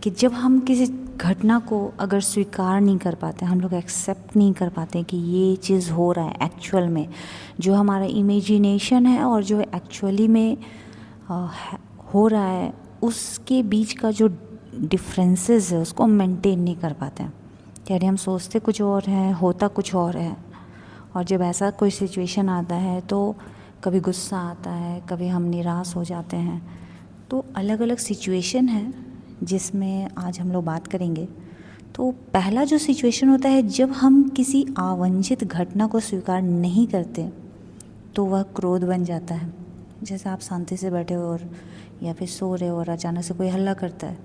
कि जब हम किसी घटना को अगर स्वीकार नहीं कर पाते, हम लोग एक्सेप्ट नहीं कर पाते कि ये चीज़ हो रहा है एक्चुअल में, जो हमारा इमेजिनेशन है और जो एक्चुअली में हो रहा है, उसके बीच का जो डिफरेंसेस है उसको मेंटेन नहीं कर पाते हैं। यानी हम सोचते कुछ और है, होता कुछ और है। और जब ऐसा कोई सिचुएशन आता है तो कभी गुस्सा आता है, कभी हम निराश हो जाते हैं। तो अलग अलग सिचुएशन है जिसमें आज हम लोग बात करेंगे। तो पहला जो सिचुएशन होता है, जब हम किसी अवांछित घटना को स्वीकार नहीं करते तो वह क्रोध बन जाता है। जैसे आप शांति से बैठे हो और या फिर सो रहे हो और अचानक से कोई हल्ला करता है,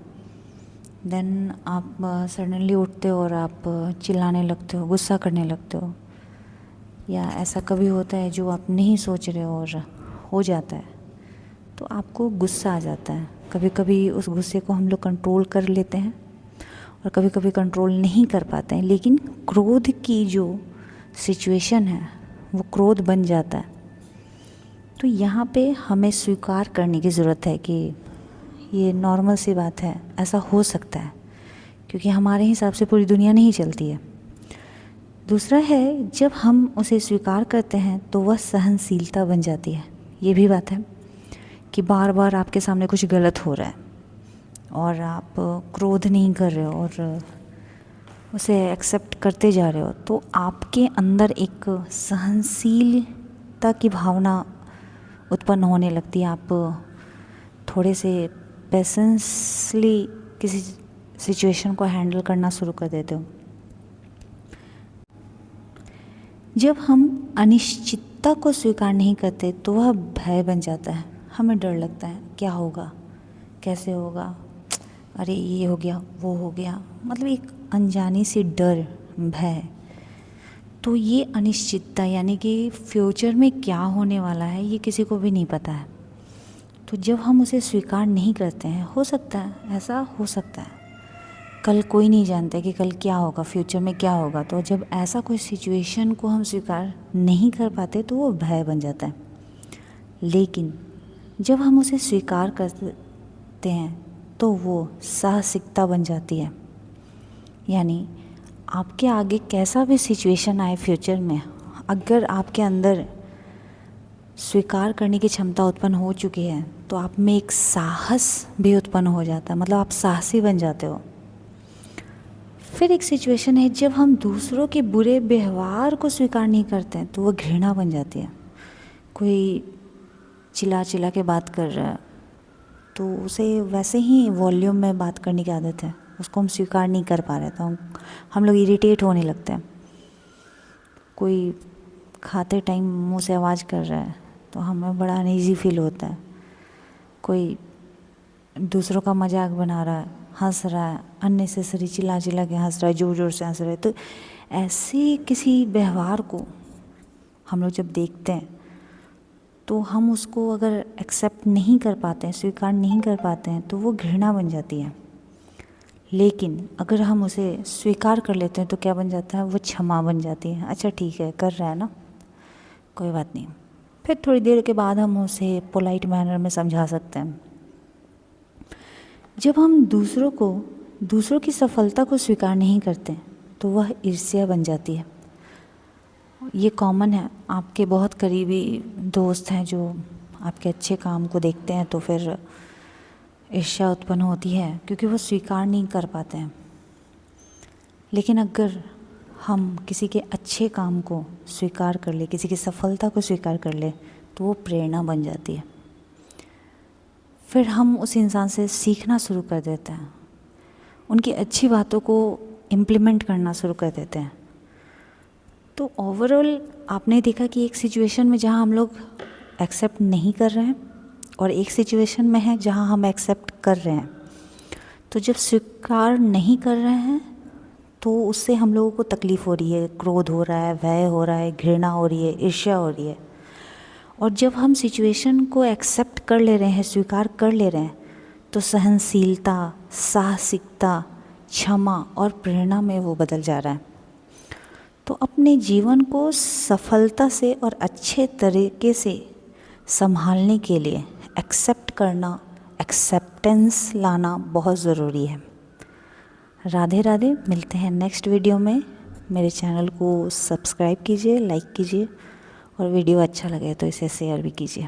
देन आप सडनली उठते हो और आप चिल्लाने लगते हो, गुस्सा करने लगते हो। या ऐसा कभी होता है जो आप नहीं सोच रहे हो और हो जाता है, तो आपको गुस्सा आ जाता है। कभी कभी उस गुस्से को हम लोग कंट्रोल कर लेते हैं और कभी कभी कंट्रोल नहीं कर पाते हैं, लेकिन क्रोध की जो सिचुएशन है वो क्रोध बन जाता है। तो यहाँ पे हमें स्वीकार करने की ज़रूरत है कि ये नॉर्मल सी बात है, ऐसा हो सकता है, क्योंकि हमारे हिसाब से पूरी दुनिया नहीं चलती है। दूसरा है, जब हम उसे स्वीकार करते हैं तो वह सहनशीलता बन जाती है। ये भी बात है कि बार बार आपके सामने कुछ गलत हो रहा है और आप क्रोध नहीं कर रहे हो और उसे एक्सेप्ट करते जा रहे हो, तो आपके अंदर एक सहनशीलता की भावना उत्पन्न होने लगती है। आप थोड़े से पेशेंसली किसी सिचुएशन को हैंडल करना शुरू कर देते हो। जब हम अनिश्चितता को स्वीकार नहीं करते तो वह भय बन जाता है। हमें डर लगता है, क्या होगा, कैसे होगा, अरे ये हो गया, वो हो गया, मतलब एक अनजानी सी डर, भय। तो ये अनिश्चितता यानी कि फ्यूचर में क्या होने वाला है ये किसी को भी नहीं पता है। तो जब हम उसे स्वीकार नहीं करते हैं, हो सकता है ऐसा हो सकता है, कल कोई नहीं जानता कि कल क्या होगा, फ्यूचर में क्या होगा। तो जब ऐसा कोई सिचुएशन को हम स्वीकार नहीं कर पाते तो वो भय बन जाता है। लेकिन जब हम उसे स्वीकार करते हैं तो वो साहसिकता बन जाती है। यानी आपके आगे कैसा भी सिचुएशन आए फ्यूचर में, अगर आपके अंदर स्वीकार करने की क्षमता उत्पन्न हो चुकी है तो आप में एक साहस भी उत्पन्न हो जाता है, मतलब आप साहसी बन जाते हो। फिर एक सिचुएशन है, जब हम दूसरों के बुरे व्यवहार को स्वीकार नहीं करते हैं तो वो घृणा बन जाती है। कोई चिल्ला चिल्ला के बात कर रहा है तो उसे वैसे ही वॉल्यूम में बात करने की आदत है, उसको हम स्वीकार नहीं कर पा रहे तो हम लोग इरिटेट होने लगते हैं। कोई खाते टाइम मुंह से आवाज़ कर रहा है तो हमें बड़ा अनईजी फील होता है। कोई दूसरों का मजाक बना रहा है, हंस रहा है, अननेसेसरी चिल्ला चिल्ला के हंस रहा है, ज़ोर ज़ोर से हंस रहा है, तो ऐसे किसी व्यवहार को हम लोग जब देखते हैं तो हम उसको अगर एक्सेप्ट नहीं कर पाते हैं, स्वीकार नहीं कर पाते हैं, तो वो घृणा बन जाती है। लेकिन अगर हम उसे स्वीकार कर लेते हैं तो क्या बन जाता है, वो क्षमा बन जाती है। अच्छा ठीक है, कर रहा है ना, कोई बात नहीं। फिर थोड़ी देर के बाद हम उसे पोलाइट मैनर में समझा सकते हैं। जब हम दूसरों की सफलता को स्वीकार नहीं करते तो वह ईर्ष्या बन जाती है। ये कॉमन है, आपके बहुत करीबी दोस्त हैं जो आपके अच्छे काम को देखते हैं तो फिर ईर्ष्या उत्पन्न होती है क्योंकि वो स्वीकार नहीं कर पाते हैं। लेकिन अगर हम किसी के अच्छे काम को स्वीकार कर ले, किसी की सफलता को स्वीकार कर ले, तो वो प्रेरणा बन जाती है। फिर हम उस इंसान से सीखना शुरू कर देते हैं, उनकी अच्छी बातों को इम्प्लीमेंट करना शुरू कर देते हैं। तो ओवरऑल आपने देखा कि एक सिचुएशन में जहाँ हम लोग एक्सेप्ट नहीं कर रहे हैं और एक सिचुएशन में है जहाँ हम एक्सेप्ट कर रहे हैं। तो जब स्वीकार नहीं कर रहे हैं तो उससे हम लोगों को तकलीफ़ हो रही है, क्रोध हो रहा है, भय हो रहा है, घृणा हो रही है, ईर्ष्या हो रही है। और जब हम सिचुएशन को एक्सेप्ट कर ले रहे हैं, स्वीकार कर ले रहे हैं, तो सहनशीलता, साहसिकता, क्षमा और प्रेरणा में वो बदल जा रहा है। तो अपने जीवन को सफलता से और अच्छे तरीके से संभालने के लिए एक्सेप्ट करना, एक्सेप्टेंस लाना बहुत ज़रूरी है। राधे राधे, मिलते हैं नेक्स्ट वीडियो में। मेरे चैनल को सब्सक्राइब कीजिए, लाइक कीजिए और वीडियो अच्छा लगे तो इसे शेयर भी कीजिए।